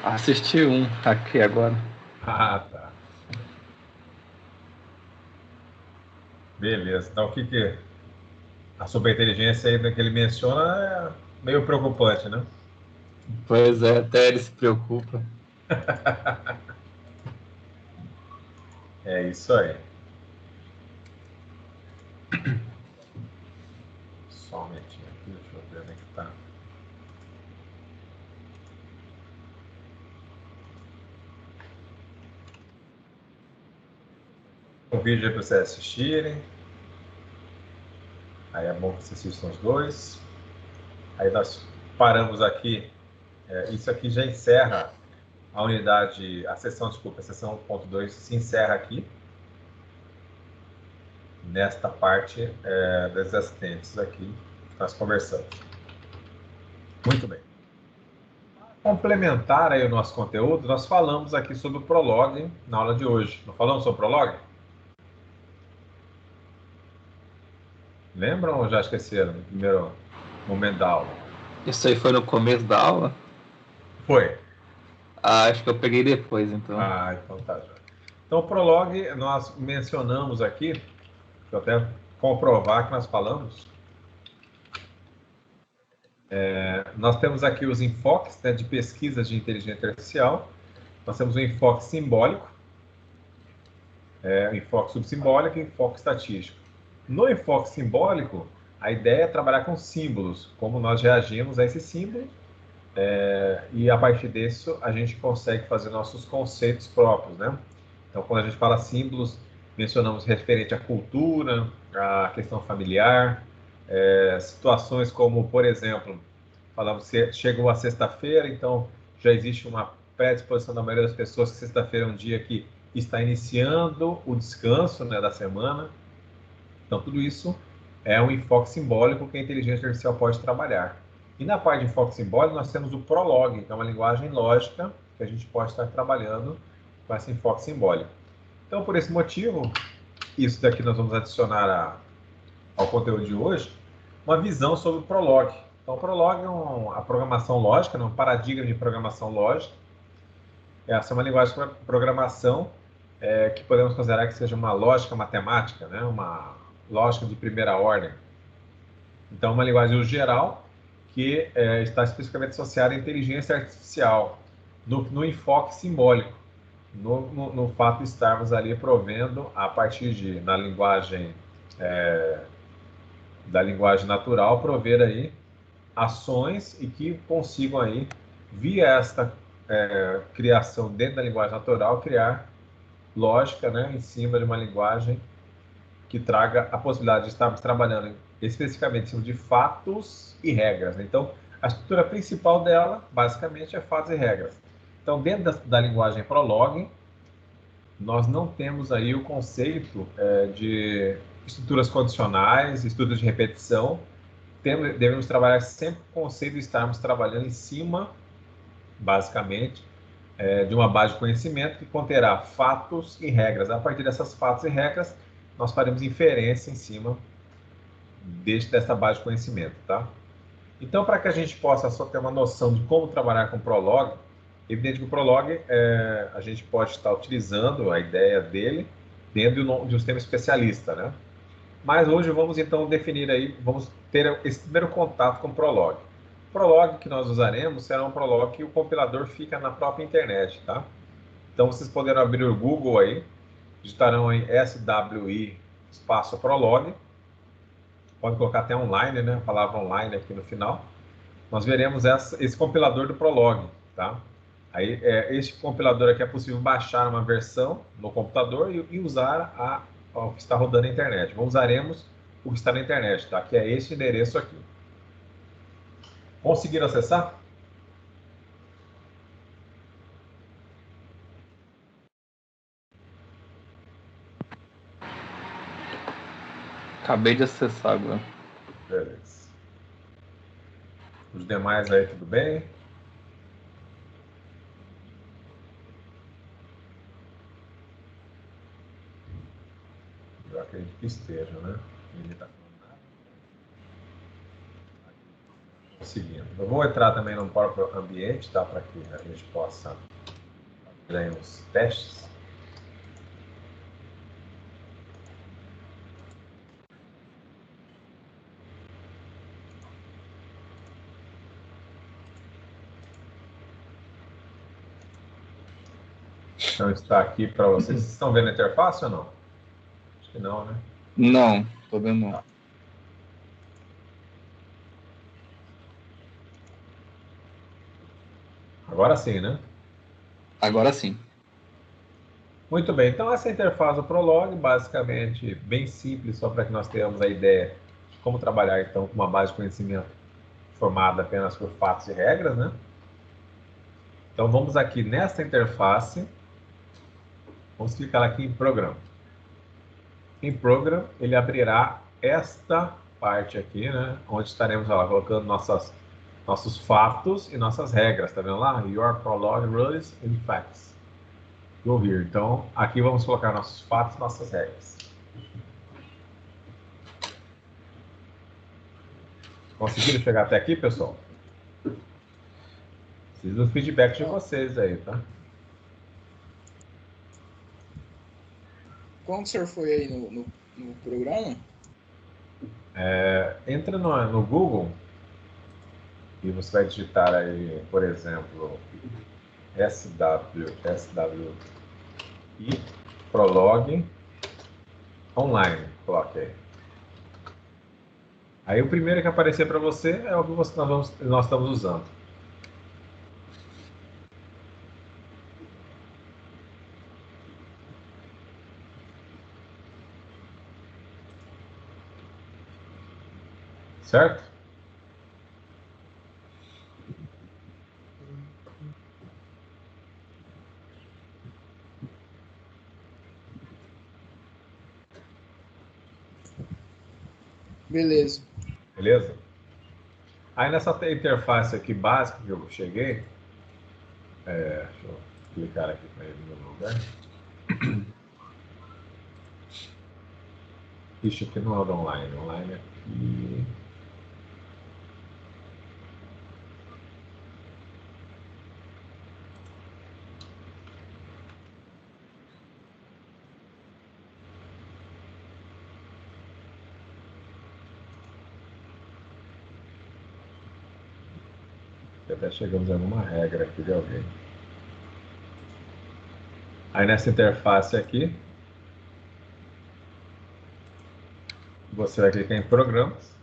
Assisti um aqui agora. Ah, tá. Beleza. Então, o que a superinteligência aí que ele menciona é meio preocupante, né? Pois é, até ele se preocupa. É isso aí. Só um momentinho aqui, deixa eu ver onde é que tá. Um vídeo aí para vocês assistirem. Aí é bom que vocês assistam os dois. Aí nós paramos aqui. Isso aqui já encerra a unidade, a sessão, desculpa, a sessão 1.2 se encerra aqui, nesta parte das assistentes aqui que nós conversamos. Muito bem. Complementar aí o nosso conteúdo, nós falamos aqui sobre o Prolog na aula de hoje. Não falamos sobre o Prolog? Lembram ou já esqueceram no primeiro momento da aula? Isso aí foi no começo da aula? Foi. Ah, acho que eu peguei depois, então. Ah, então tá, já. Então, o Prolog, nós mencionamos aqui, deixa eu até comprovar que nós falamos. Nós temos aqui os enfoques, né, de pesquisas de inteligência artificial. Nós temos o enfoque simbólico, o enfoque subsimbólico e o enfoque estatístico. No enfoque simbólico, a ideia é trabalhar com símbolos, como nós reagimos a esse símbolo, e a partir disso a gente consegue fazer nossos conceitos próprios, né? Então, quando a gente fala símbolos, mencionamos referente à cultura, à questão familiar, situações como, por exemplo, falamos que chegou a sexta-feira, então já existe uma predisposição da maioria das pessoas que sexta-feira é um dia que está iniciando o descanso, né, da semana. Então, tudo isso é um enfoque simbólico que a inteligência artificial pode trabalhar. E na parte de enfoque simbólico, nós temos o Prolog, que é uma linguagem lógica que a gente pode estar trabalhando com esse enfoque simbólico. Então, por esse motivo, isso daqui nós vamos adicionar ao conteúdo de hoje, uma visão sobre o Prolog. Então, o Prolog é a programação lógica, né, um paradigma de programação lógica. Essa é uma linguagem de programação que podemos considerar que seja uma lógica matemática, né, uma lógica de primeira ordem. Então, uma linguagem geral que está especificamente associada à inteligência artificial, no enfoque simbólico, no fato de estarmos ali provendo, a partir na linguagem, da linguagem natural, prover aí ações e que consigam aí, via esta criação dentro da linguagem natural, criar lógica, né, em cima de uma linguagem que traga a possibilidade de estarmos trabalhando especificamente em cima de fatos e regras. Então, a estrutura principal dela, basicamente, é fatos e regras. Então, dentro da linguagem Prolog, nós não temos aí o conceito de estruturas condicionais, estudos de repetição. Devemos trabalhar sempre com o conceito de estarmos trabalhando em cima, basicamente, de uma base de conhecimento que conterá fatos e regras. A partir dessas fatos e regras, nós faremos inferência em cima dessa base de conhecimento, tá? Então, para que a gente possa só ter uma noção de como trabalhar com o Prolog, evidente que o Prolog a gente pode estar utilizando a ideia dele dentro de um sistema especialista, né? Mas hoje vamos então definir aí, vamos ter esse primeiro contato com o Prolog. O Prolog que nós usaremos será um Prolog que o compilador fica na própria internet, tá? Então vocês poderão abrir o Google aí, digitarão aí SWI espaço Prolog, pode colocar até online, né? A palavra online aqui no final. Nós veremos esse compilador do Prolog, tá? Aí, este compilador aqui é possível baixar uma versão no computador e usar o que está rodando na internet. Usaremos o que está na internet, tá? Que é este endereço aqui. Conseguiram acessar? Acabei de acessar agora. Beleza. Os demais aí, tudo bem? Eu acredito que esteja, né? Ninguém está falando nada. Seguindo. Eu vou entrar também no próprio ambiente, tá? Para que a gente possa fazer aí uns testes. Então está aqui para vocês. Vocês estão vendo a interface ou não? Acho que não, né? Não, tô vendo não. Agora sim, né? Agora sim. Muito bem, então essa interface do Prolog, basicamente bem simples, só para que nós tenhamos a ideia de como trabalhar então com uma base de conhecimento formada apenas por fatos e regras, né? Então vamos aqui nessa interface, vamos clicar aqui em Program. Em Program, ele abrirá esta parte aqui, né? Onde estaremos lá, colocando nossos fatos e nossas regras, tá vendo lá? Your Prolog Rules and Facts. Go here. Então, aqui vamos colocar nossos fatos e nossas regras. Conseguiram chegar até aqui, pessoal? Preciso do feedback de vocês aí, tá? Quando o senhor foi aí no programa? Entra no Google e você vai digitar aí, por exemplo, SWI Prolog Online. Coloque aí. Aí o primeiro que aparecer para você é o que nós estamos usando. Certo? Beleza. Beleza? Aí nessa interface aqui básica que eu cheguei, deixa eu clicar aqui para ele no lugar. Ixi, aqui não é o do online. Online aqui. Até chegamos a alguma regra aqui de alguém. Aí nessa interface aqui, você vai clicar em programas,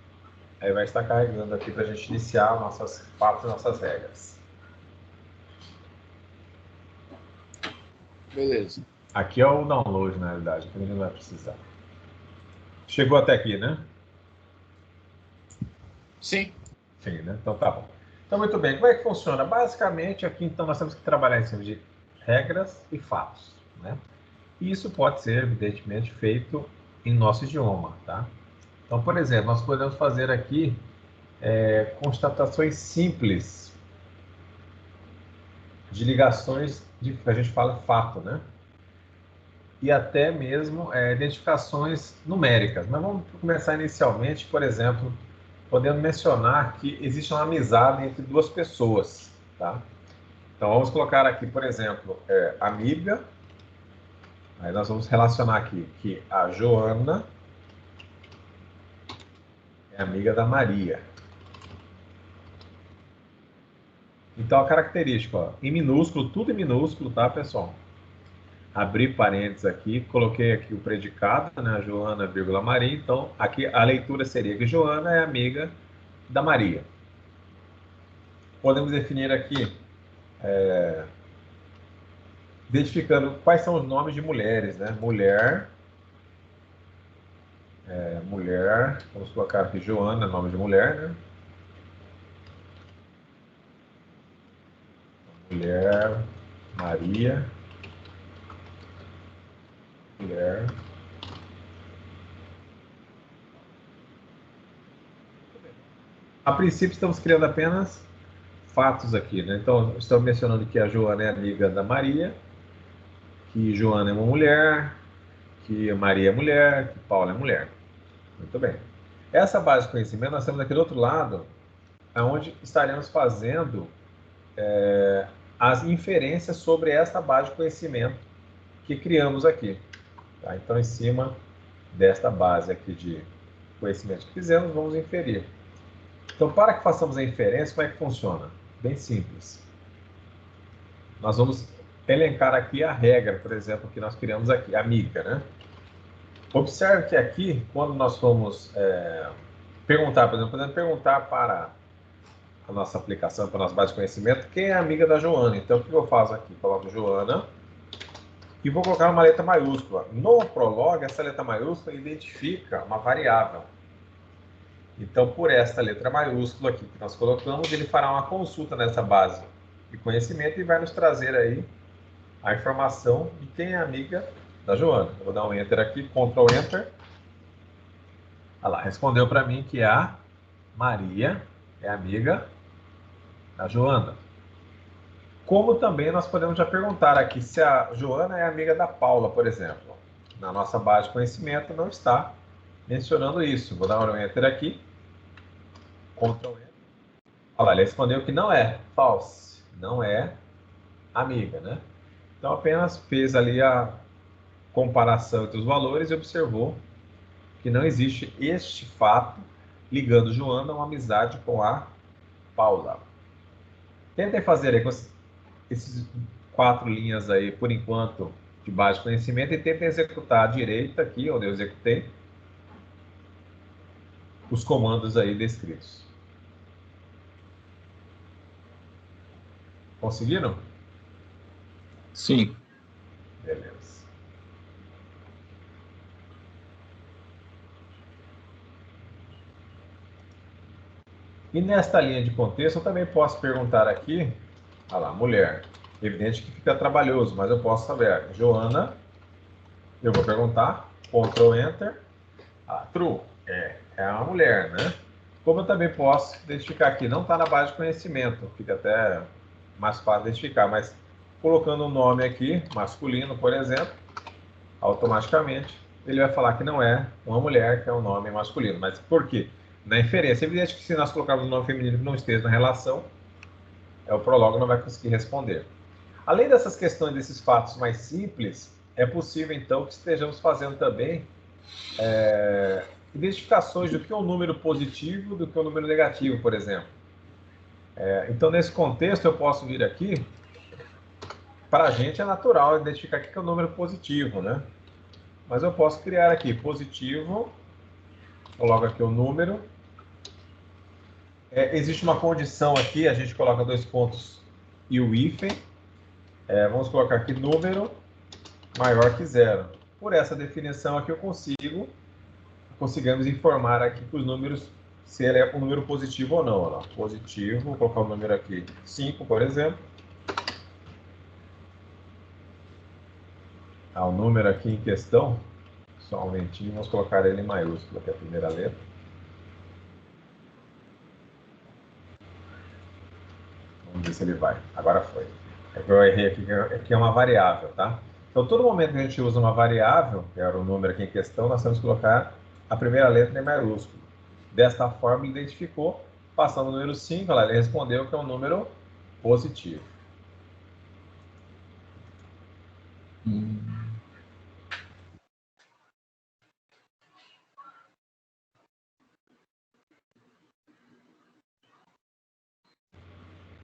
aí vai estar carregando aqui para a gente iniciar nossas fatos e nossas regras. Beleza. Aqui é o download, na realidade, que a gente não vai precisar. Chegou até aqui, né? Sim. Sim, né? Então tá bom. Então, muito bem. Como é que funciona? Basicamente, aqui, então, nós temos que trabalhar em cima de regras e fatos, né? E isso pode ser, evidentemente, feito em nosso idioma, tá? Então, por exemplo, nós podemos fazer aqui constatações simples de ligações que a gente fala fato, né? E até mesmo identificações numéricas. Mas vamos começar inicialmente, por exemplo, podendo mencionar que existe uma amizade entre duas pessoas, tá? Então vamos colocar aqui, por exemplo, amiga. Aí nós vamos relacionar aqui que a Joana é amiga da Maria. Então a característica, ó, em minúsculo, tudo em minúsculo, tá, pessoal? Abri parênteses aqui, coloquei aqui o predicado, né, Joana, vírgula, Maria. Então aqui a leitura seria que Joana é amiga da Maria. Podemos definir aqui, identificando quais são os nomes de mulheres, né? Mulher, mulher, vamos colocar aqui Joana, nome de mulher, né? Mulher, Maria, mulher. A princípio estamos criando apenas fatos aqui, né? Então estamos mencionando que a Joana é amiga da Maria, que Joana é uma mulher, que Maria é mulher, que Paula é mulher. Muito bem. Essa base de conhecimento, nós temos aqui do outro lado onde estaremos fazendo as inferências sobre esta base de conhecimento que criamos aqui. Tá? Então, em cima desta base aqui de conhecimento que fizemos, vamos inferir. Então, para que façamos a inferência, como é que funciona? Bem simples. Nós vamos elencar aqui a regra, por exemplo, que nós criamos aqui, a mica, né? Observe que aqui, quando nós formos perguntar, por exemplo, podemos perguntar para a nossa aplicação, para a nossa base de conhecimento, quem é amiga da Joana. Então, o que eu faço aqui? Coloco Joana e vou colocar uma letra maiúscula. No Prolog, essa letra maiúscula identifica uma variável. Então, por esta letra maiúscula aqui que nós colocamos, ele fará uma consulta nessa base de conhecimento e vai nos trazer aí a informação de quem é amiga da Joana. Eu vou dar um Enter aqui, Ctrl Enter. Olha lá, respondeu para mim que a Maria é amiga da Joana. Como também nós podemos já perguntar aqui se a Joana é amiga da Paula, por exemplo. Na nossa base de conhecimento não está mencionando isso. Vou dar um Enter aqui. Ctrl Enter. Olha lá, ele respondeu que não é. False. Não é amiga, né? Então apenas fez ali a comparação entre os valores e observou que não existe este fato ligando Joana a uma amizade com a Paula. Tentem fazer aí com esses 4 linhas aí, por enquanto, de base de conhecimento e tentem executar à direita aqui, onde eu executei, os comandos aí descritos. Conseguiram? Sim. Beleza. E nesta linha de contexto, eu também posso perguntar aqui, olha lá, mulher. Evidente que fica trabalhoso, mas eu posso saber. Joana, eu vou perguntar, Ctrl Enter, true, é uma mulher, né? Como eu também posso identificar aqui, não está na base de conhecimento, fica até mais fácil de identificar, mas colocando um nome aqui, masculino, por exemplo, automaticamente ele vai falar que não é uma mulher, que é um nome masculino. Mas por quê? Na inferência, é evidente que se nós colocarmos um nome feminino que não esteja na relação, o Prolog não vai conseguir responder. Além dessas questões, desses fatos mais simples, é possível, então, que estejamos fazendo também identificações do que é um número positivo do que é um número negativo, por exemplo. Então, nesse contexto, eu posso vir aqui, para a gente é natural identificar que é um número positivo, né? Mas eu posso criar aqui positivo, coloco aqui o número. Existe uma condição aqui, a gente coloca 2 pontos e o hífen. Vamos colocar aqui número maior que 0. Por essa definição aqui eu conseguimos informar aqui que os números, se ele é um número positivo ou não. Olha lá. Positivo, vou colocar o número aqui 5, por exemplo. O número aqui em questão, só um momentinho, vamos colocar ele em maiúsculo, que é a primeira letra. Vamos ver se ele vai. Agora foi. É que eu errei aqui, que é uma variável, tá? Então, todo momento que a gente usa uma variável, que era o número aqui em questão, nós temos que colocar a primeira letra em maiúsculo. Desta forma, ele identificou, passando o número 5, ele respondeu que é um número positivo.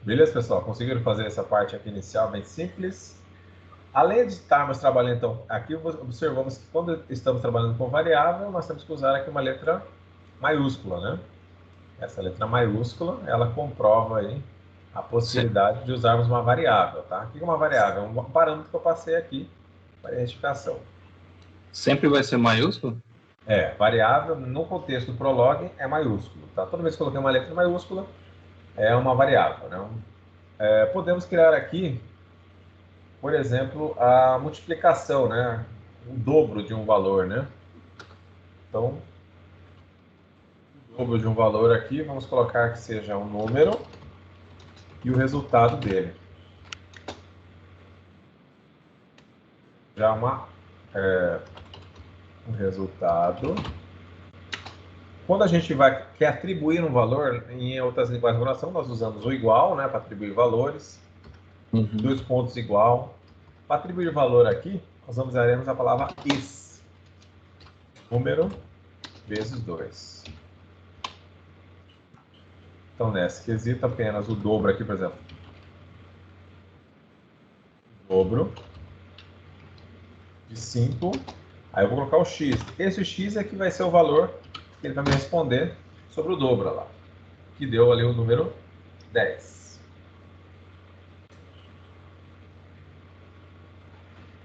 Beleza, pessoal? Conseguiram fazer essa parte aqui inicial bem simples? Além de estarmos trabalhando, então, aqui observamos que quando estamos trabalhando com variável, nós temos que usar aqui uma letra maiúscula, né? Essa letra maiúscula, ela comprova aí a possibilidade de usarmos uma variável, tá? O que é uma variável? É um parâmetro que eu passei aqui para identificação. Sempre vai ser maiúsculo? Variável, no contexto do Prolog, é maiúsculo, tá? Toda vez que eu coloquei uma letra maiúscula, é uma variável, né? Podemos criar aqui, por exemplo, a multiplicação, né? O dobro de um valor, né? Então, o dobro de um valor aqui, vamos colocar que seja um número e o resultado dele. Já um resultado Quando a gente quer atribuir um valor, em outras linguagens de programação, nós usamos o igual, né, para atribuir valores, dois pontos igual. Para atribuir valor aqui, nós usaremos a palavra is. Número vezes 2. Então, nesse quesito, apenas o dobro aqui, por exemplo. Dobro de 5. Aí eu vou colocar o x. Esse x é que vai ser o valor que ele vai me responder sobre o dobro lá. Que deu ali o número 10.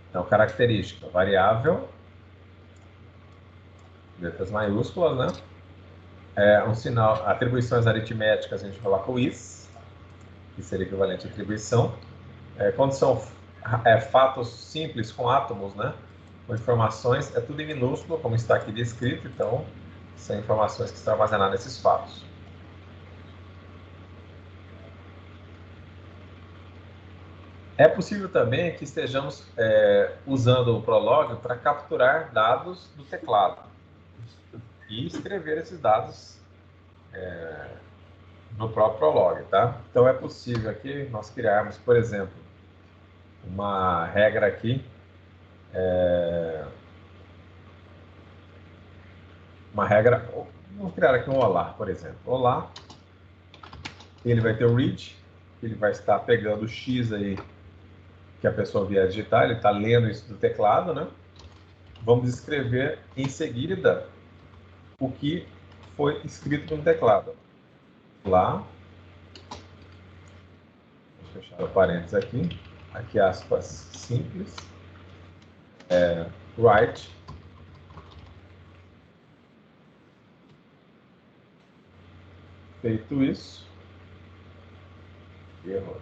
Então, característica, variável, letras maiúsculas, né? Um sinal, atribuições aritméticas, a gente coloca o is, que seria equivalente à atribuição. Quando são fatos simples com átomos, né? Com informações, é tudo em minúsculo, como está aqui descrito, então são informações que estão armazenadas nesses fatos. É possível também que estejamos usando o Prolog para capturar dados do teclado e escrever esses dados no próprio Prolog, tá? Então é possível aqui nós criarmos, por exemplo, uma regra aqui, vamos criar aqui um olá, por exemplo. Olá, ele vai ter o read, ele vai estar pegando o X aí que a pessoa vier digitar, ele está lendo isso do teclado, né? Vamos escrever em seguida o que foi escrito no teclado. Lá, vou fechar o parênteses aqui aspas simples, write, feito isso, erro.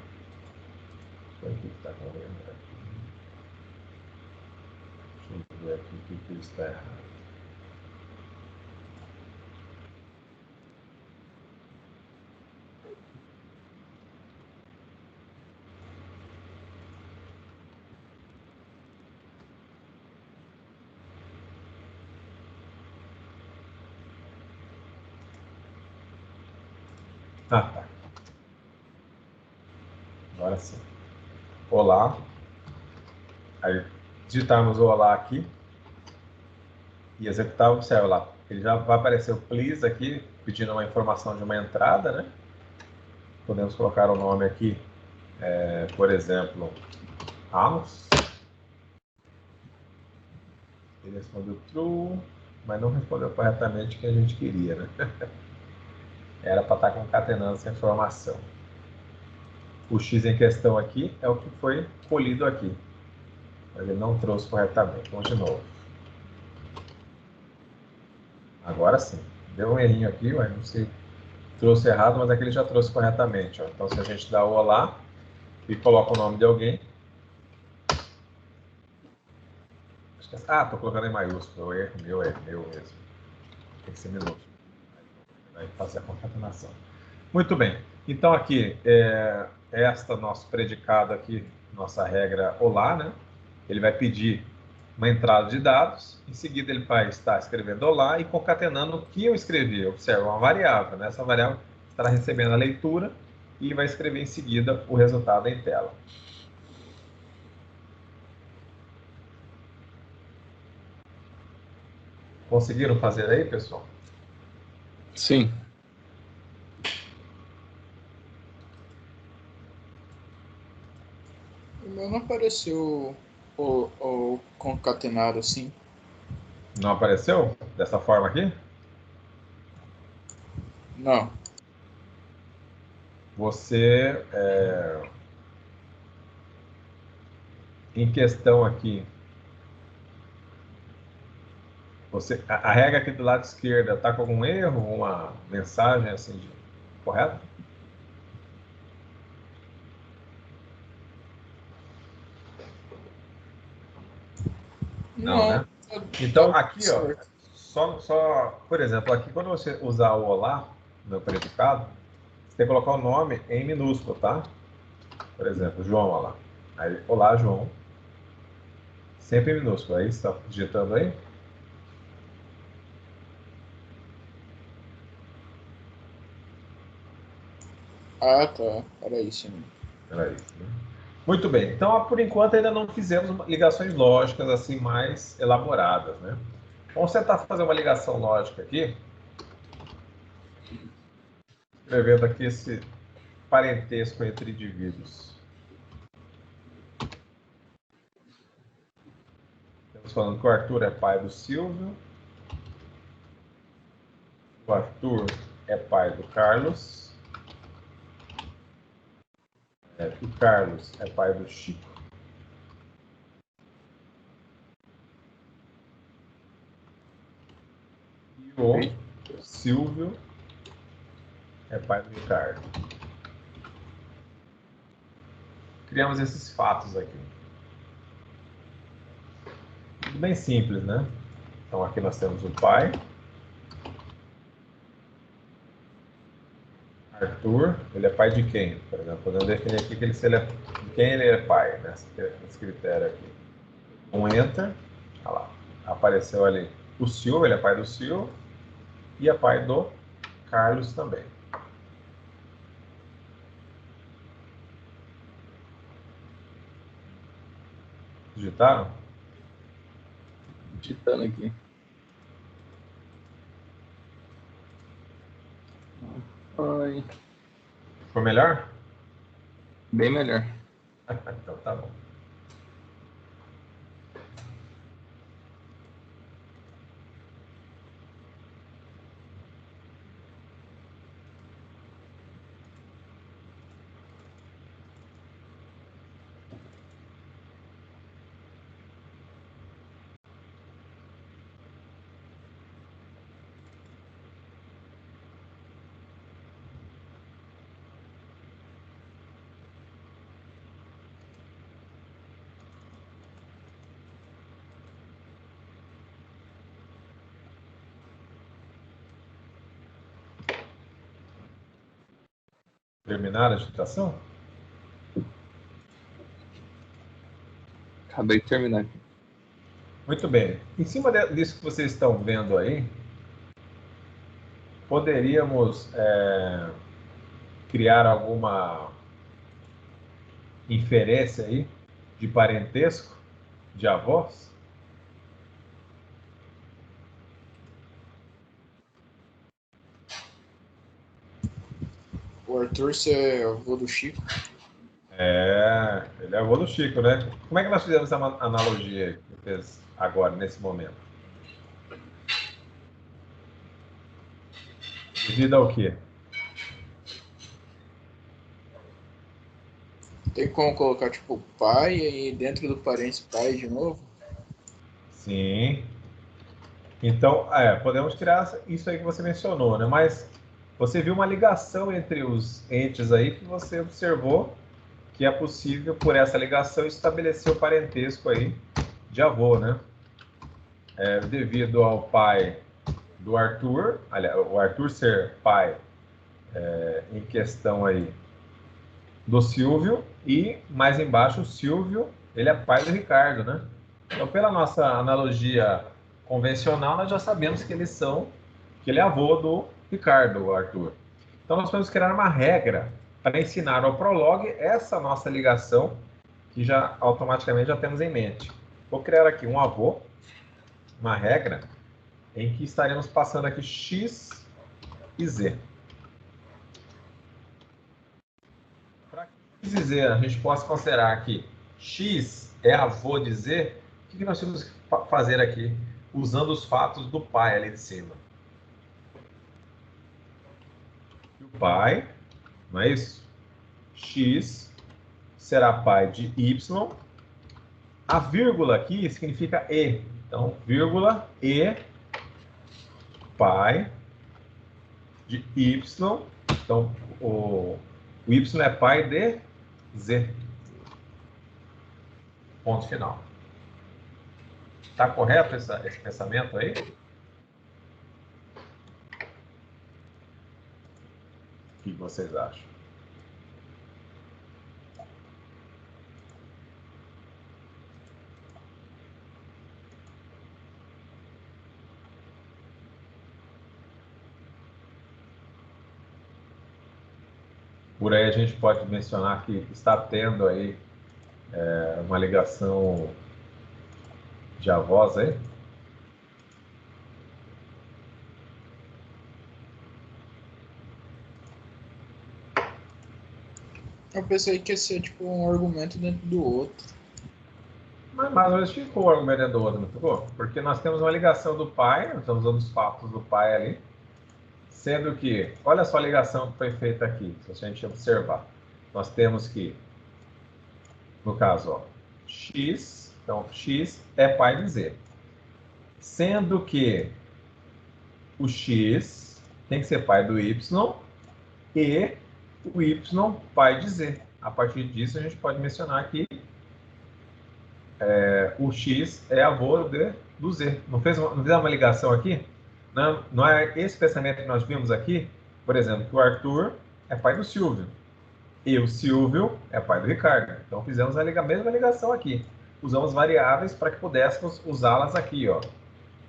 O que está correndo aqui? Deixa eu ver aqui o que está errado. Ah, tá. Agora sim. Olá. Aí digitarmos o olá aqui e executar, observa lá. Ele já vai aparecer o please aqui, pedindo uma informação de uma entrada, né? Podemos colocar o nome aqui, por exemplo, Amos. Ele respondeu true, mas não respondeu corretamente o que a gente queria, né? Era para estar concatenando essa informação. O X em questão aqui é o que foi colhido aqui, mas ele não trouxe corretamente. Vamos de novo. Agora sim. Deu um errinho aqui, mas não sei, trouxe errado, mas aqui ele já trouxe corretamente. Ó. Então, se a gente dá o olá e coloca o nome de alguém... estou colocando em maiúsculo. Erro meu mesmo. Tem que ser minúsculo. Vai fazer a concatenação. Muito bem. Então, aqui, esta nosso predicado aqui, nossa regra olá, né? Ele vai pedir uma entrada de dados, em seguida ele vai estar escrevendo olá e concatenando o que eu escrevi. Observa, uma variável, né? Essa variável estará recebendo a leitura e vai escrever em seguida o resultado em tela. Conseguiram fazer aí, pessoal? Sim. O meu não apareceu o concatenado assim. Não apareceu dessa forma aqui? Não. Você, em questão aqui, a regra aqui do lado esquerdo está com algum erro, uma mensagem assim, correta? Não, né? Então, aqui, ó, por exemplo, aqui quando você usar o olá no predicado, você tem que colocar o nome em minúsculo, tá? Por exemplo, João, olha lá. Aí, olá, João. Sempre em minúsculo. Aí, você está digitando aí? Ah, tá. Era isso, né? Era isso, né? Muito bem. Então, por enquanto, ainda não fizemos ligações lógicas assim mais elaboradas, né? Vamos tentar fazer uma ligação lógica aqui, escrevendo aqui esse parentesco entre indivíduos. Estamos falando que o Arthur é pai do Silvio, o Arthur é pai do Carlos, o Carlos é pai do Chico, e o Silvio é pai do Ricardo. Criamos esses fatos aqui. Tudo bem simples, né? Então aqui nós temos o pai, Arthur, ele é pai de quem? Por exemplo, podemos definir aqui que ele, se ele é, de quem ele é pai, né? Esse critério aqui. Um enter, olha lá, apareceu ali o Silvio, ele é pai do Silvio, e é pai do Carlos também. Digitaram? Digitando aqui. Oi. Ficou melhor? Bem melhor. Então tá bom. Terminaram a digitação? Acabei de terminar aqui. Muito bem. Em cima disso que vocês estão vendo aí, poderíamos criar alguma inferência aí de parentesco de avós? O Arthur ser avô do Chico. Ele é avô do Chico, né? Como é que nós fizemos essa analogia que fez agora, nesse momento? Devido ao quê? Tem como colocar, tipo, pai e aí dentro do parênteses pai de novo? Sim. Então, podemos criar isso aí que você mencionou, né? Mas você viu uma ligação entre os entes aí que você observou que é possível, por essa ligação, estabelecer o parentesco aí de avô, né? Devido ao pai do Arthur, aliás, o Arthur ser pai em questão aí do Silvio, e mais embaixo o Silvio, ele é pai do Ricardo, né? Então, pela nossa analogia convencional, nós já sabemos que que ele é avô do Ricardo, o Arthur. Então, nós vamos criar uma regra para ensinar ao Prolog essa nossa ligação, que já automaticamente já temos em mente. Vou criar aqui um avô, uma regra, em que estaremos passando aqui x e z. Para que x e z a gente possa considerar que x é avô de z, o que nós temos que fazer aqui, usando os fatos do pai ali de cima? O pai, não é isso? X será pai de y. A vírgula aqui significa e. Então, vírgula e pai de y. Então, o y é pai de z. Ponto final. Está correto esse pensamento aí? O que vocês acham? Por aí a gente pode mencionar que está tendo aí uma ligação de avós aí. Eu pensei que ia ser tipo um argumento dentro do outro. Mas mais ou menos ficou o argumento do outro, não ficou? Porque nós temos uma ligação do pai, nós estamos usando os fatos do pai ali, sendo que, olha só a ligação que foi feita aqui, se a gente observar. Nós temos que, no caso, ó, x, então x é pai de z. Sendo que o x tem que ser pai do y e o y pai de z. A partir disso, a gente pode mencionar que o x é avô do z. Não fizemos uma ligação aqui? Não é esse pensamento que nós vimos aqui? Por exemplo, que o Arthur é pai do Silvio e o Silvio é pai do Ricardo. Então, fizemos a mesma ligação aqui. Usamos variáveis para que pudéssemos usá-las aqui, ó.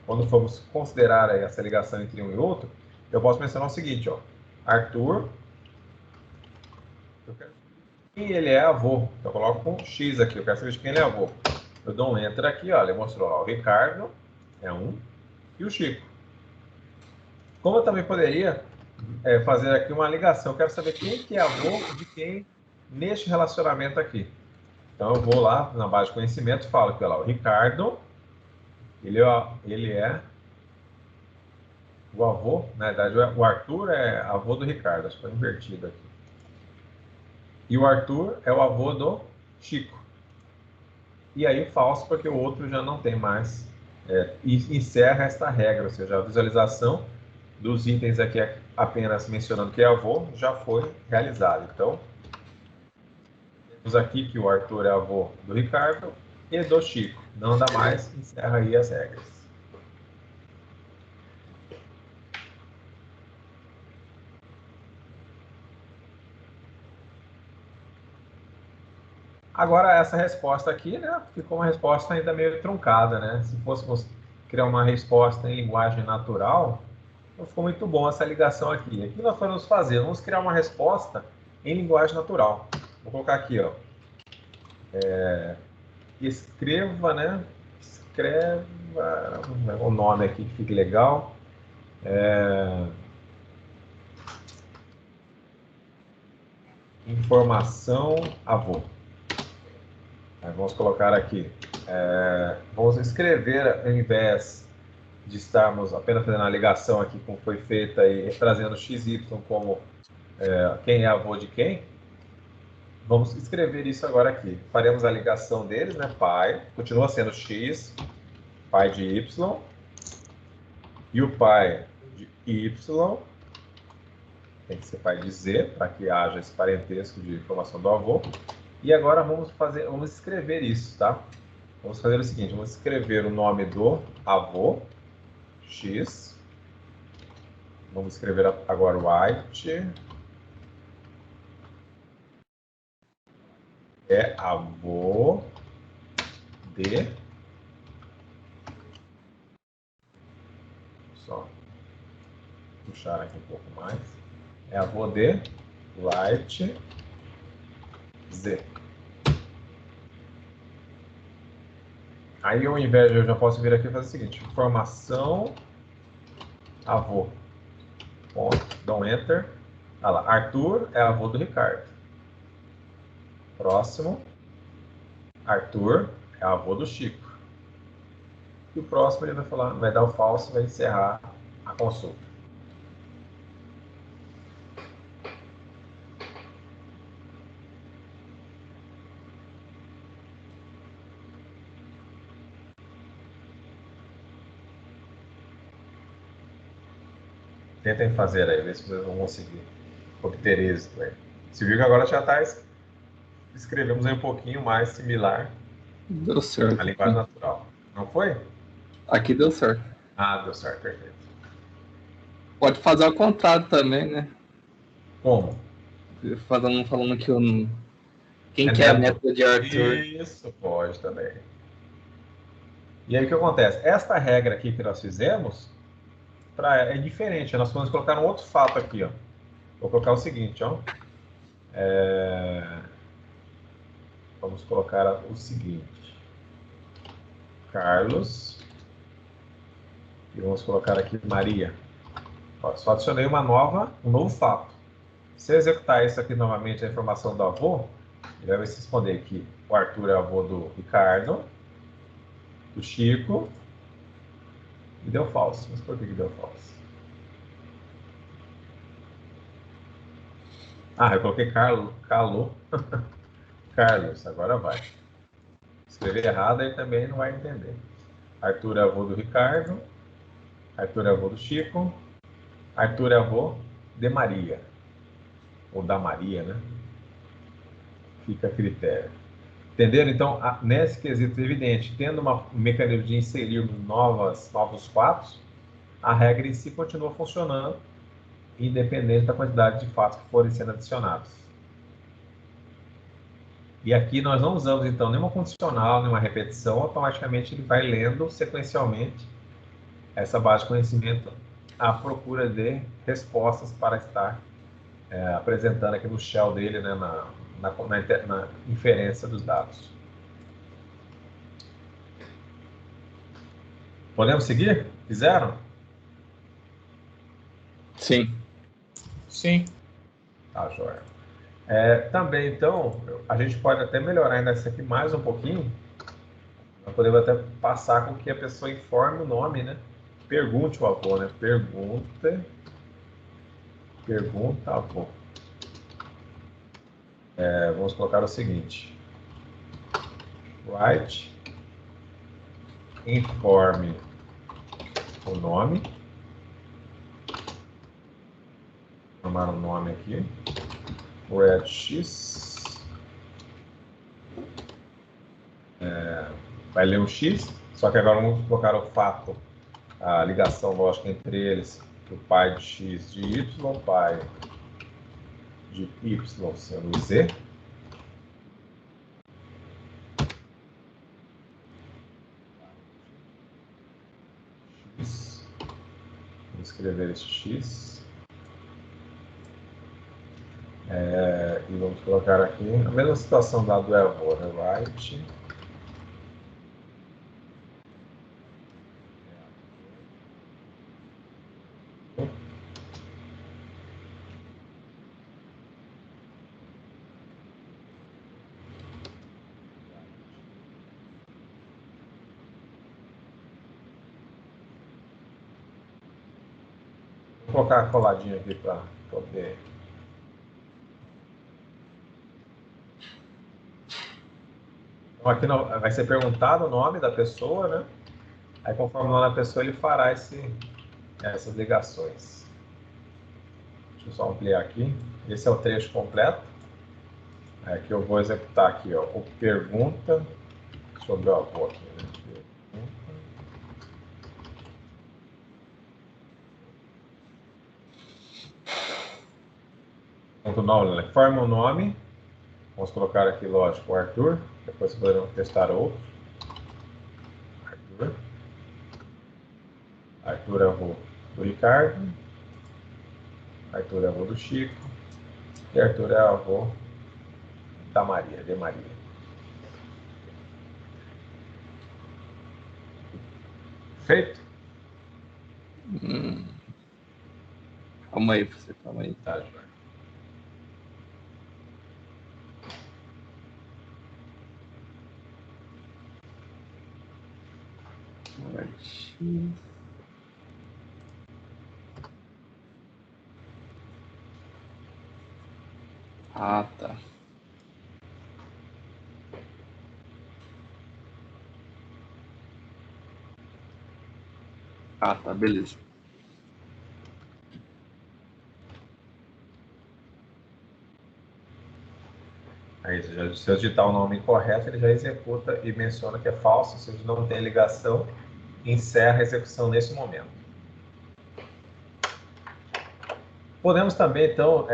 Quando formos considerar aí essa ligação entre um e outro, eu posso mencionar o seguinte, ó. Arthur, quem ele é avô. Então, eu coloco com X aqui, eu quero saber de quem ele é avô. Eu dou um Enter aqui, ó, ele mostrou lá, o Ricardo é um e o Chico. Como eu também poderia fazer aqui uma ligação, eu quero saber quem que é avô de quem neste relacionamento aqui. Então, eu vou lá na base de conhecimento e falo que lá, o Ricardo, ele é o avô, na verdade, o Arthur é avô do Ricardo, acho que foi invertido aqui. E o Arthur é o avô do Chico. E aí falso, porque o outro já não tem mais. E encerra esta regra, ou seja, a visualização dos itens aqui apenas mencionando que é avô já foi realizada. Então, temos aqui que o Arthur é avô do Ricardo e do Chico. Não dá mais, encerra aí as regras. Agora, essa resposta aqui, né, ficou uma resposta ainda meio truncada, né? Se fôssemos criar uma resposta em linguagem natural, não ficou muito bom essa ligação aqui. Aqui nós vamos fazer, vamos criar uma resposta em linguagem natural. Vou colocar aqui, ó. Escreva, né? Escreva o nome aqui que fique legal. Informação avô. Aí vamos colocar aqui. Vamos escrever ao invés de estarmos apenas fazendo a ligação aqui como foi feita e trazendo XY como quem é avô de quem. Vamos escrever isso agora aqui. Faremos a ligação deles, né? Pai, continua sendo X, pai de Y, e o pai de Y tem que ser pai de Z, para que haja esse parentesco de informação do avô. E agora vamos escrever isso, tá? Vamos fazer o seguinte, vamos escrever o nome do avô, X. Vamos escrever agora o White. É avô de... Só puxar aqui um pouco mais. É avô de Light Z. Aí, ao invés de eu já posso vir aqui e fazer o seguinte, informação avô. Ponto, dou um Enter. Olha lá, Arthur é avô do Ricardo. Próximo, Arthur é avô do Chico. E o próximo ele vai dar o falso e vai encerrar a consulta. Tentem fazer aí, ver se vocês vão conseguir obter êxito aí. Você viu que agora já está escrevemos aí um pouquinho mais similar Deu certo. à linguagem natural. Não foi? Aqui deu certo. Ah, deu certo, perfeito. Pode fazer ao contrário também, né? Como? Falando que quem que é neto de Arthur. Isso, pode também. E aí o que acontece? Esta regra aqui que nós fizemos é diferente. Nós vamos colocar um outro fato aqui, ó. Vou colocar o seguinte, ó. Vamos colocar o seguinte. Carlos. E vamos colocar aqui Maria. Ó, só adicionei um novo fato. Se eu executar isso aqui novamente, a informação do avô, ele vai responder que o Arthur é avô do Ricardo, do Chico, e deu falso. Mas por que deu falso? Ah, eu coloquei Carlos. Agora vai. Escrever errado, ele também não vai entender. Arthur é avô do Ricardo, Arthur é avô do Chico, Arthur é avô de Maria. Ou da Maria, né? Fica a critério. Entenderam? Então, nesse quesito evidente, tendo um mecanismo de inserir novos fatos, a regra em si continua funcionando, independente da quantidade de fatos que forem sendo adicionados. E aqui nós não usamos, então, nenhuma condicional, nenhuma repetição, automaticamente ele vai lendo sequencialmente essa base de conhecimento à procura de respostas para estar apresentando aqui no shell dele, né, na inferência dos dados. Podemos seguir? Fizeram? Sim. Sim. Tá, joia. Também, então, a gente pode até melhorar ainda isso aqui mais um pouquinho. Nós podemos até passar com que a pessoa informe o nome, né? Pergunte o avô, né? Pergunta avô. Vamos colocar o seguinte. Write, informe o nome. Vou formar um nome aqui. Red X. Vai ler o X, só que agora vamos colocar o fato, a ligação lógica entre eles, o pai de X de Y, pai de Y sendo Z. X. Vamos escrever esse X. E vamos colocar aqui a mesma situação lá do avô, né? Write. Vou colocar a coladinha aqui para poder. Então aqui vai ser perguntado o nome da pessoa, né? Aí conforme o nome da pessoa ele fará essas ligações. Deixa eu só ampliar aqui. Esse é o trecho completo. Que eu vou executar aqui, ó, o pergunta sobre o avô aqui, né? Ponto nome, forma o nome. Vamos colocar aqui, lógico, o Arthur. Depois poderemos testar outro. Arthur. Arthur é avô do Ricardo. Arthur é avô do Chico. E Arthur é avô da Maria, de Maria. Feito? Calma aí, você, calma aí. Tá, João. Ah, tá. Ah, tá, beleza. Aí, se eu digitar o nome incorreto, ele já executa e menciona que é falso, se não tem ligação, encerra a execução nesse momento. Podemos também, então,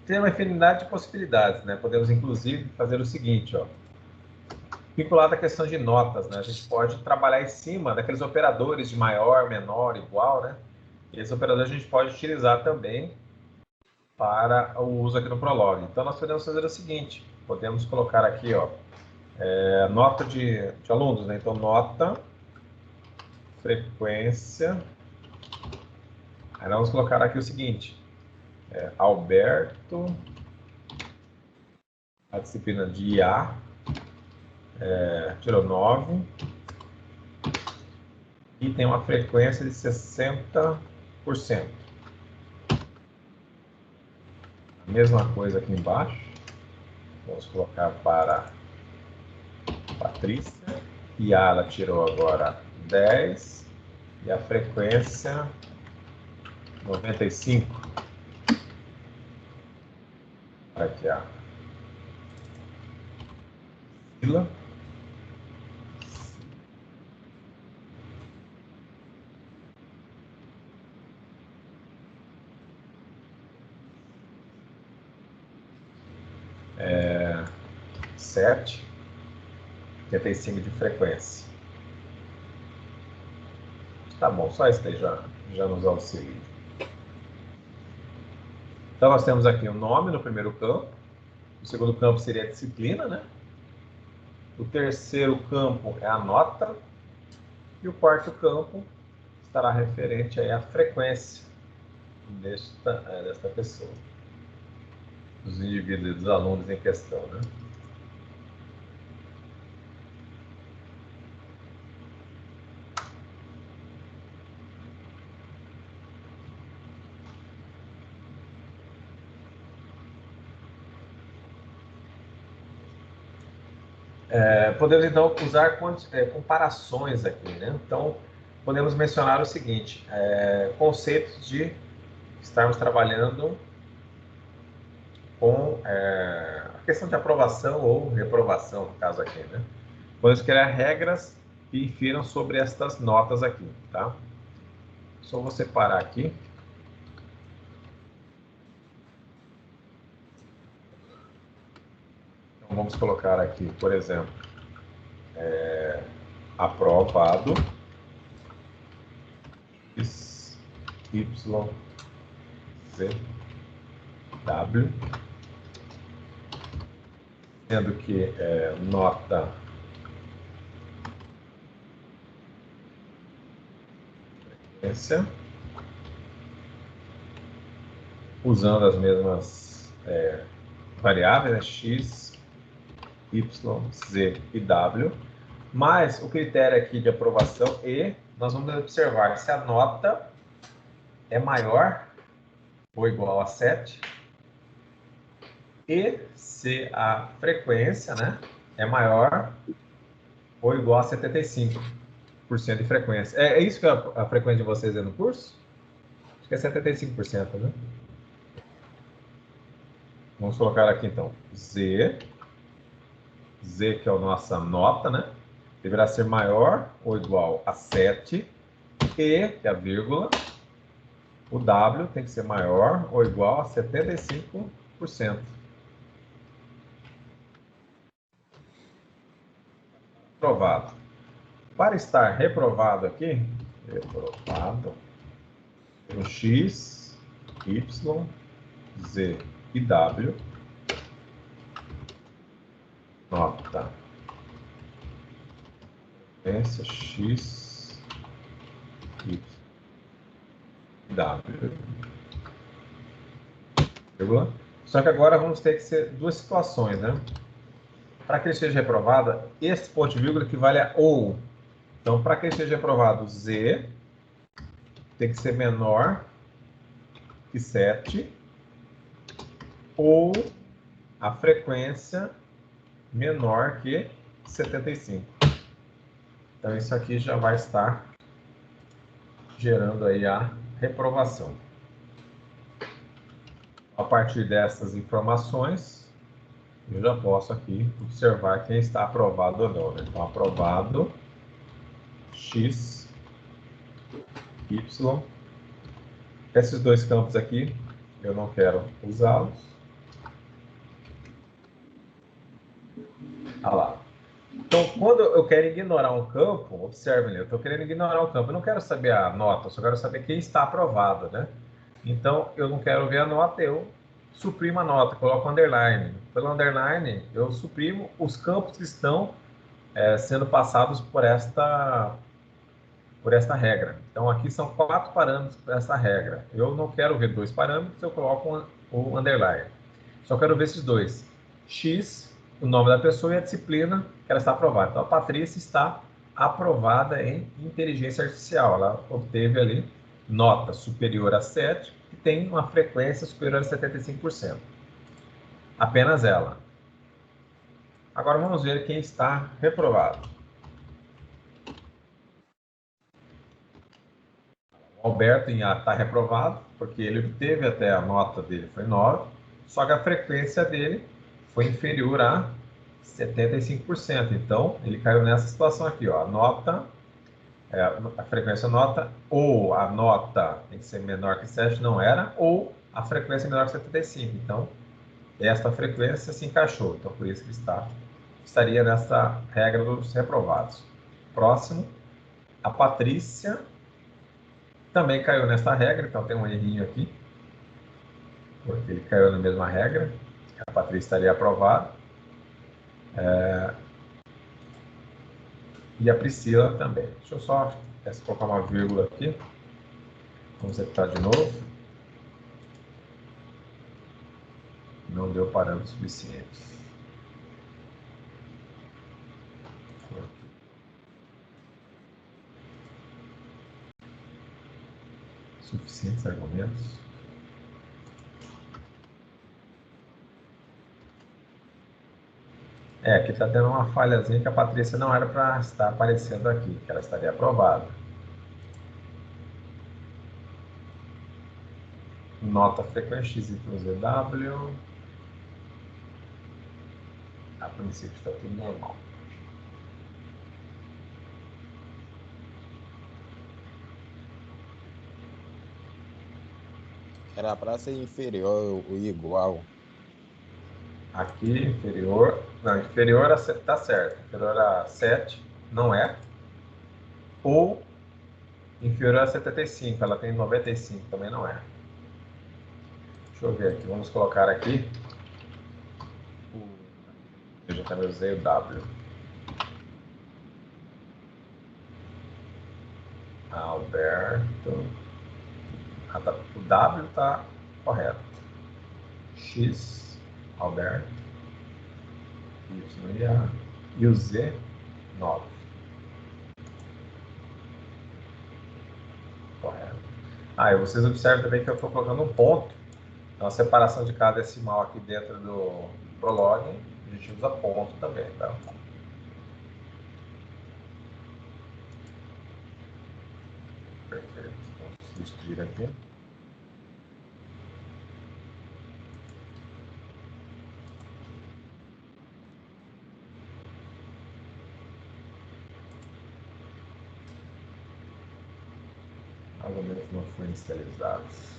ter uma infinidade de possibilidades, né? Podemos, inclusive, fazer o seguinte, ó. Vinculado à questão de notas, né? A gente pode trabalhar em cima daqueles operadores de maior, menor, igual, né? E esses operadores a gente pode utilizar também para o uso aqui no Prolog. Então, nós podemos fazer o seguinte, podemos colocar aqui, ó, nota de alunos, né? Então, nota, frequência, aí nós vamos colocar aqui o seguinte, Alberto, a disciplina de IA, tirou 9, e tem uma frequência de 60%. A mesma coisa aqui embaixo, vamos colocar para Patrícia, IA ela tirou agora 10, e a frequência 95. Aqui a Sila. É, 7, 85 de frequência. Tá bom, só isso daí já nos auxilia. Então, nós temos aqui o nome no primeiro campo. O segundo campo seria a disciplina, né? O terceiro campo é a nota. E o quarto campo estará referente aí à frequência desta pessoa, dos indivíduos, dos alunos em questão, né? Podemos, então, usar comparações aqui, né? Então, podemos mencionar o seguinte, conceitos de estarmos trabalhando com a questão de aprovação ou reprovação, no caso aqui, né? Podemos criar regras que infiram sobre estas notas aqui, tá? Só vou separar aqui. Então, vamos colocar aqui, por exemplo, aprovado, X, Y, Z, W, sendo que nota frequência, usando as mesmas variáveis, né? X, Y, Z e W, mas o critério aqui de aprovação nós vamos observar se a nota é maior ou igual a 7 e se a frequência, né, é maior ou igual a 75% de frequência. É isso que a frequência de vocês é no curso? Acho que é 75%, né? Vamos colocar aqui então Z que é a nossa nota, né? Deverá ser maior ou igual a 7 e, que é a vírgula, o W tem que ser maior ou igual a 75%. Reprovado. Para estar reprovado aqui, reprovado, no X, Y, Z e W, nota, frequência X, Y, W. Só que agora vamos ter que ser duas situações, né? Para que ele seja reprovado, esse ponto de vírgula equivale a ou. Então, para que ele seja reprovado, Z tem que ser menor que 7 ou a frequência menor que 75. Então, isso aqui já vai estar gerando aí a reprovação. A partir dessas informações, eu já posso aqui observar quem está aprovado ou não, né? Então, aprovado, X, Y. Esses dois campos aqui, eu não quero usá-los. Olha lá. Então, quando eu quero ignorar um campo, observem, eu estou querendo ignorar um campo. Eu não quero saber a nota, eu só quero saber quem está aprovado, né? Então, eu não quero ver a nota, eu suprimo a nota, coloco underline. Pelo underline, eu suprimo os campos que estão sendo passados por esta regra. Então, aqui são 4 parâmetros para essa regra. Eu não quero ver 2 parâmetros, eu coloco o underline. Só quero ver esses 2. X, o nome da pessoa e a disciplina que ela está aprovada. Então, a Patrícia está aprovada em inteligência artificial. Ela obteve ali nota superior a 7 e tem uma frequência superior a 75%. Apenas ela. Agora vamos ver quem está reprovado. O Alberto em A está reprovado, porque ele obteve até a nota dele foi 9, só que a frequência dele foi inferior a 75%. Então, ele caiu nessa situação aqui, ó. A nota, a frequência nota, ou a nota tem que ser menor que 7, não era, ou a frequência menor que 75. Então, esta frequência se encaixou. Então, por isso que estaria nessa regra dos reprovados. Próximo, a Patrícia também caiu nessa regra, então tem um errinho aqui, porque ele caiu na mesma regra. A Patrícia estaria aprovada. E a Priscila também. Deixa eu só colocar uma vírgula aqui. Vamos executar de novo. Não deu parâmetros suficientes. Suficientes argumentos. Aqui está tendo uma falhazinha que a Patrícia não era para estar aparecendo aqui, que ela estaria aprovada. Nota frequência XYZW. A princípio está tudo normal. Era para ser inferior ou igual. Aqui, inferior. Não, inferior a 7 tá certo. Inferior a 7 não é. Ou inferior a 75. Ela tem 95, também não é. Deixa eu ver aqui. Vamos colocar aqui. Eu já também usei o W. Alberto. O W está correto. X, Alberto. Y, A. E o Z, 9. Correto. E vocês observam também que eu estou colocando um ponto. Então, a separação de cada decimal aqui dentro do Prolog, a gente usa ponto também, tá? Perfeito. Vamos substituir aqui. Argumentos não foram inicializados.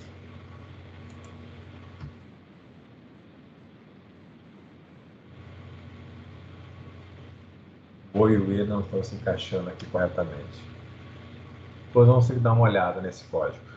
O e o E não estão se encaixando aqui corretamente. Depois vamos ter que dar uma olhada nesse código.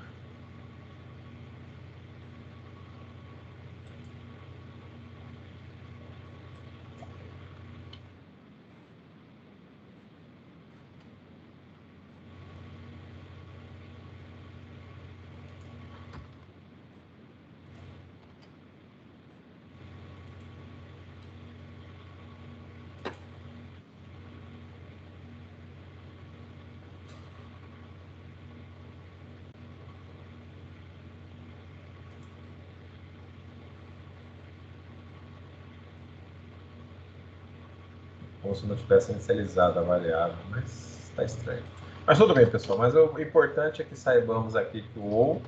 Como se não tivesse inicializado a variável, mas está estranho. Mas tudo bem, pessoal. Mas o importante é que saibamos aqui que o OU,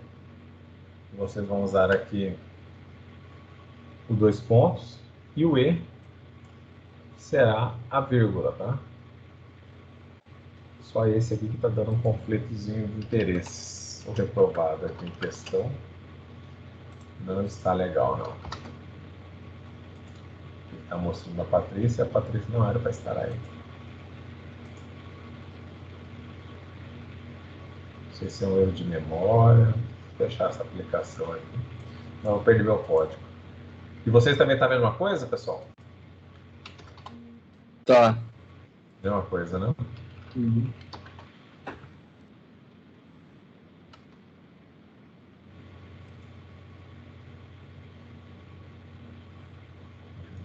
vocês vão usar aqui os 2 pontos, e o E será a vírgula, tá? Só esse aqui que está dando um conflitozinho de interesses. O reprovado aqui em questão não está legal, não. Está mostrando a Patrícia não era para estar aí. Não sei se é um erro de memória. Vou fechar essa aplicação aqui. Não, vou perder meu código. E vocês também estão a mesma coisa, pessoal? Tá. Mesma coisa, né? Uhum.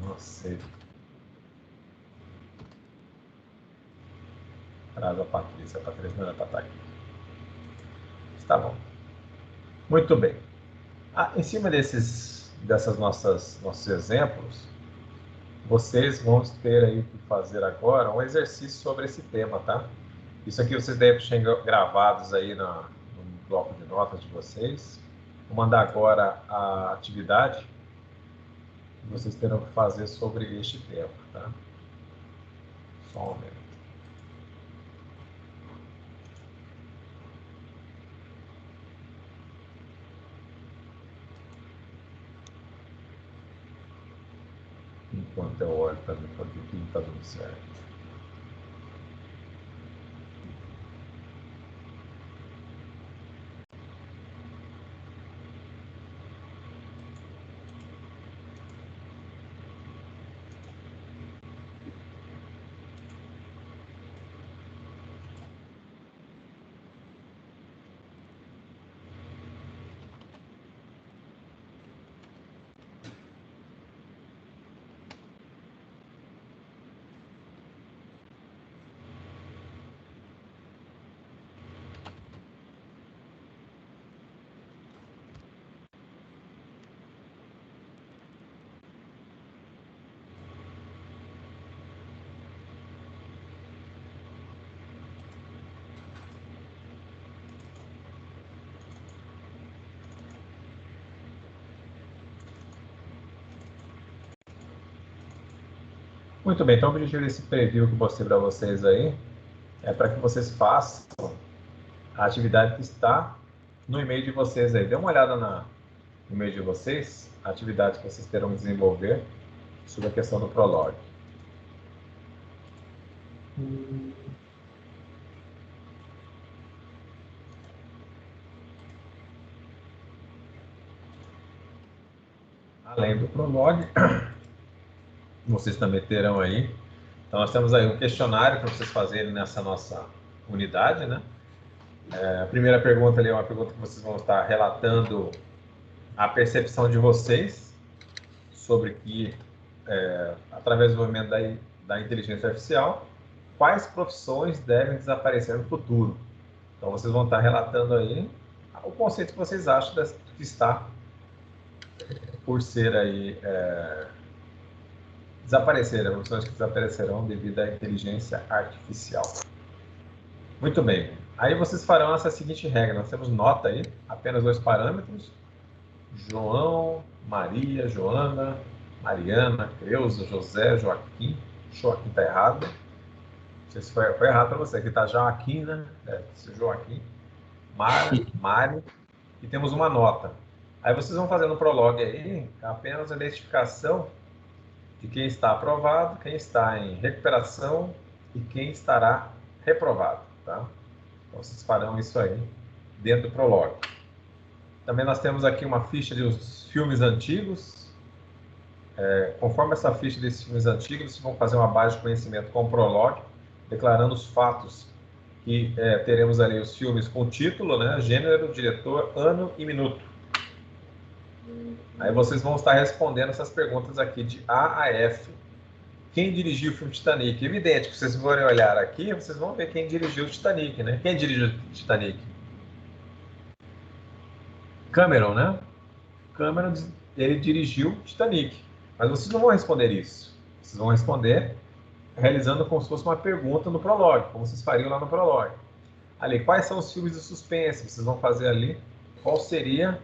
Nossa. Traz a Patrícia. A Patrícia não era para estar aqui. Está bom. Muito bem. Em cima dessas nossos exemplos, vocês vão ter aí que fazer agora um exercício sobre esse tema, tá? Isso aqui vocês devem ter gravados aí no bloco de notas de vocês. Vou mandar agora a atividade que vocês terão que fazer sobre este tema, tá? Só um momento. Enquanto eu olho para ver o que está dando certo. Muito bem, então o objetivo desse preview que eu mostrei para vocês aí é para que vocês façam a atividade que está no e-mail de vocês aí. Dê uma olhada no e-mail de vocês, a atividade que vocês terão que desenvolver sobre a questão do Prolog. Além do Prolog, vocês também terão aí. Então, nós temos aí um questionário para vocês fazerem nessa nossa unidade, né? A primeira pergunta ali é uma pergunta que vocês vão estar relatando a percepção de vocês sobre que, através do desenvolvimento da inteligência artificial, quais profissões devem desaparecer no futuro. Então, vocês vão estar relatando aí o conceito que vocês acham que está por ser aí desaparecer, as profissões que desaparecerão devido à inteligência artificial. Muito bem. Aí vocês farão essa seguinte regra. Nós temos nota aí, apenas 2 parâmetros. João, Maria, Joana, Mariana, Creuza, José, Joaquim. Joaquim está errado. Não sei se foi errado para você. Aqui está Joaquim, né? Deve ser Joaquim. Mara, Mário. E temos uma nota. Aí vocês vão fazer no Prolog aí apenas a identificação de quem está aprovado, quem está em recuperação e quem estará reprovado, tá? Então, vocês farão isso aí dentro do Prolog. Também nós temos aqui uma ficha dos filmes antigos. Conforme essa ficha desses filmes antigos, vocês vão fazer uma base de conhecimento com o Prolog, declarando os fatos que teremos ali os filmes com título, né, gênero, diretor, ano e minuto. Aí vocês vão estar respondendo essas perguntas aqui de A a F. Quem dirigiu o filme Titanic? Evidente que vocês forem olhar aqui, vocês vão ver quem dirigiu o Titanic, né? Quem dirigiu o Titanic? Cameron, né? Cameron, ele dirigiu o Titanic. Mas vocês não vão responder isso. Vocês vão responder realizando como se fosse uma pergunta no Prolog, como vocês fariam lá no Prolog. Ali, quais são os filmes de suspense? Vocês vão fazer ali qual seria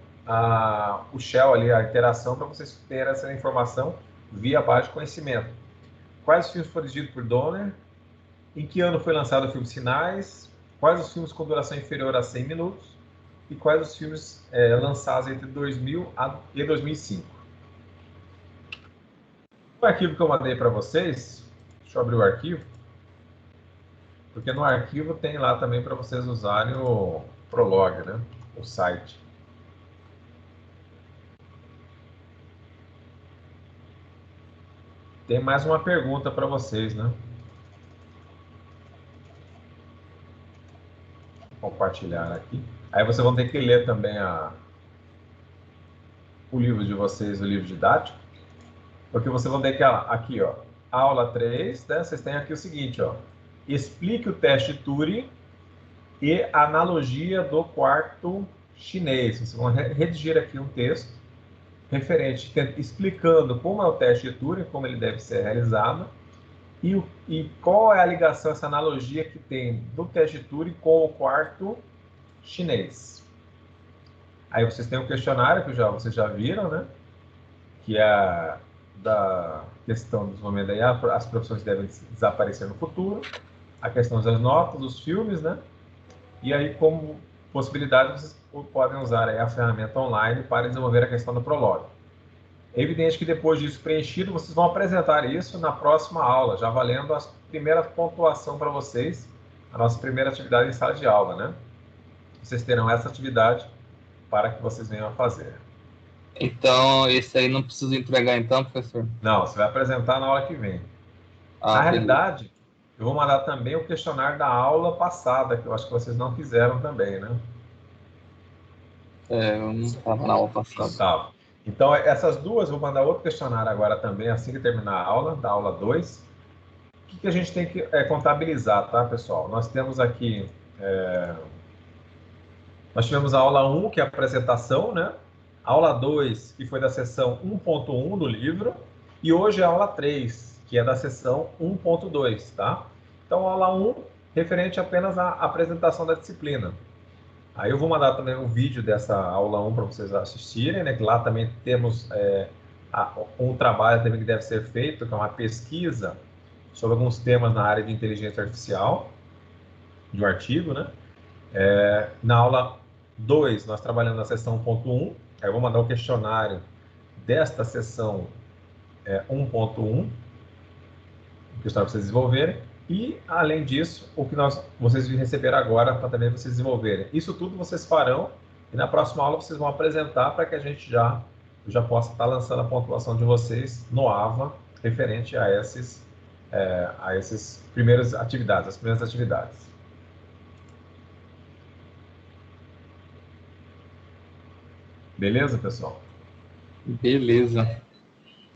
o shell ali, a interação, para vocês terem essa informação via base de conhecimento. Quais os filmes foram dirigidos por Donner? Em que ano foi lançado o filme Sinais? Quais os filmes com duração inferior a 100 minutos? E quais os filmes lançados entre 2000 e 2005? O arquivo que eu mandei para vocês, deixa eu abrir o arquivo, porque no arquivo tem lá também para vocês usarem o Prolog, né? O site. Tem mais uma pergunta para vocês, né? Vou compartilhar aqui. Aí vocês vão ter que ler também o livro de vocês, o livro didático, porque vocês vão ter que, aqui, ó, aula 3, né? Vocês têm aqui o seguinte, ó. Explique o teste Turing e a analogia do quarto chinês. Vocês vão redigir aqui um texto referente, explicando como é o teste de Turing, como ele deve ser realizado, e qual é a ligação, essa analogia que tem do teste de Turing com o quarto chinês. Aí vocês têm um questionário que vocês já viram, né? Que é da questão do desenvolvimento da IA, as profissões devem desaparecer no futuro, a questão das notas, dos filmes, né? E aí, como possibilidade, vocês podem usar aí a ferramenta online para desenvolver a questão do Prolog. É evidente que depois disso preenchido, vocês vão apresentar isso na próxima aula, já valendo a primeira pontuação para vocês, a nossa primeira atividade em sala de aula, né? Vocês terão essa atividade para que vocês venham a fazer. Então, esse aí não precisa entregar então, professor? Não, você vai apresentar na aula que vem. Na realidade, eu vou mandar também o questionário da aula passada, que eu acho que vocês não fizeram também, né? Eu não estava na aula passada. Tá. Então, essas duas, vou mandar outro questionário agora também, assim que terminar a aula, da aula 2. O que a gente tem que contabilizar, tá, pessoal? Nós temos aqui... Nós tivemos a aula 1, que é a apresentação, né? A aula 2, que foi da sessão 1.1 do livro. E hoje é a aula 3, que é da sessão 1.2, tá? Então, a aula 1, referente apenas à apresentação da disciplina. Aí eu vou mandar também um vídeo dessa aula 1 para vocês assistirem, né? Que lá também temos um trabalho também que deve ser feito, que é uma pesquisa sobre alguns temas na área de inteligência artificial, de um artigo, né? Na aula 2, nós trabalhamos na sessão 1.1, aí eu vou mandar o questionário desta sessão 1.1, questionário para vocês desenvolverem, e, além disso, o que vocês receberam agora para também vocês desenvolverem. Isso tudo vocês farão, e na próxima aula vocês vão apresentar para que a gente já possa estar lançando a pontuação de vocês no AVA, referente a essas primeiras atividades. Beleza, pessoal? Beleza.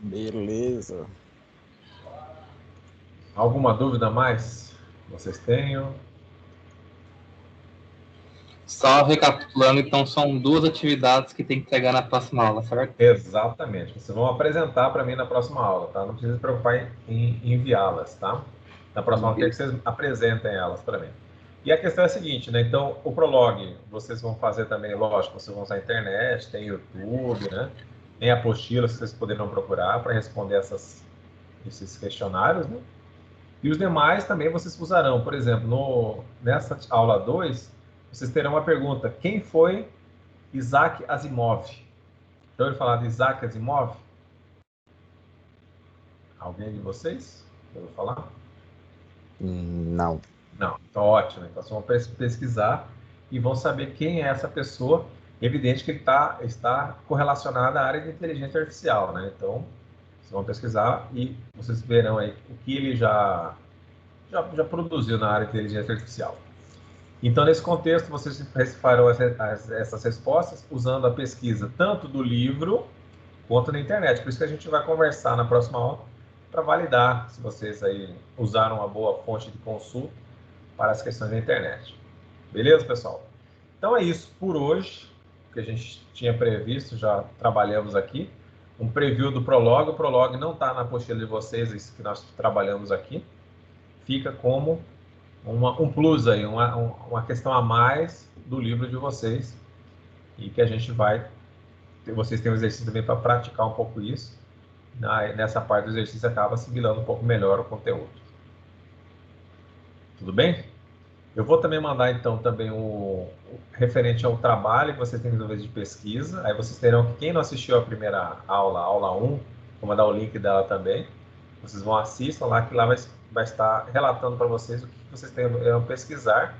Beleza. Alguma dúvida mais vocês tenham? Só recapitulando, então, são 2 atividades que tem que entregar na próxima aula, certo? Exatamente. Vocês vão apresentar para mim na próxima aula, tá? Não precisa se preocupar em enviá-las, tá? Na próxima aula, eu quero que vocês apresentem elas para mim. E a questão é a seguinte, né? Então, o Prolog, vocês vão fazer também, lógico, vocês vão usar a internet, tem YouTube, né? Tem apostila, vocês poderão procurar para responder esses questionários, né? E os demais também vocês usarão. Por exemplo, nessa aula 2, vocês terão uma pergunta. Quem foi Isaac Asimov? Já ouviu falar de Isaac Asimov? Alguém de vocês? Já ouviu falar? Não. Não. Então, ótimo. Então, vocês vão pesquisar e vão saber quem é essa pessoa. Evidente que ele está correlacionado à área de inteligência artificial, né? Então, vocês vão pesquisar e vocês verão aí o que ele já produziu na área de inteligência artificial. Então, nesse contexto, vocês farão essas respostas usando a pesquisa tanto do livro quanto na internet. Por isso que a gente vai conversar na próxima aula para validar se vocês aí usaram uma boa fonte de consulta para as questões da internet. Beleza, pessoal? Então é isso por hoje, que a gente tinha previsto, já trabalhamos aqui. Um preview do Prolog. O Prolog não está na apostila de vocês, isso que nós trabalhamos aqui. Fica como um plus aí, uma questão a mais do livro de vocês, e que a gente vocês têm um exercício também para praticar um pouco isso. Nessa parte do exercício acaba assimilando um pouco melhor o conteúdo. Tudo bem? Eu vou também mandar então também o referente ao trabalho que vocês têm que desenvolver de pesquisa. Aí vocês terão que, quem não assistiu a primeira aula 1, vou mandar o link dela também. Vocês vão assistir lá, que lá vai estar relatando para vocês o que vocês terão pesquisar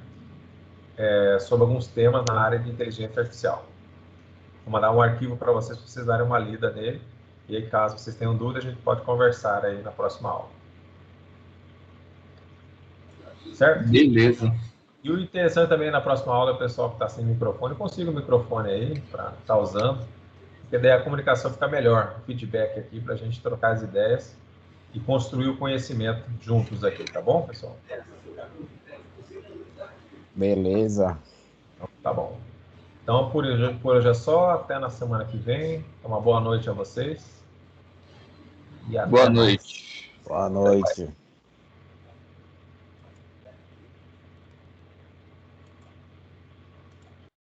sobre alguns temas na área de inteligência artificial. Vou mandar um arquivo para vocês darem uma lida nele E aí, caso vocês tenham dúvida, a gente pode conversar aí na próxima aula. Certo? Beleza. E o interessante também na próxima aula é o pessoal que está sem microfone, consiga o microfone aí para estar usando, porque daí a comunicação fica melhor, o feedback aqui para a gente trocar as ideias e construir o conhecimento juntos aqui, tá bom, pessoal? Beleza. Então, tá bom. Então, por hoje é só. Até na semana que vem. Uma boa noite a vocês. E até Boa mais. noite. Boa noite.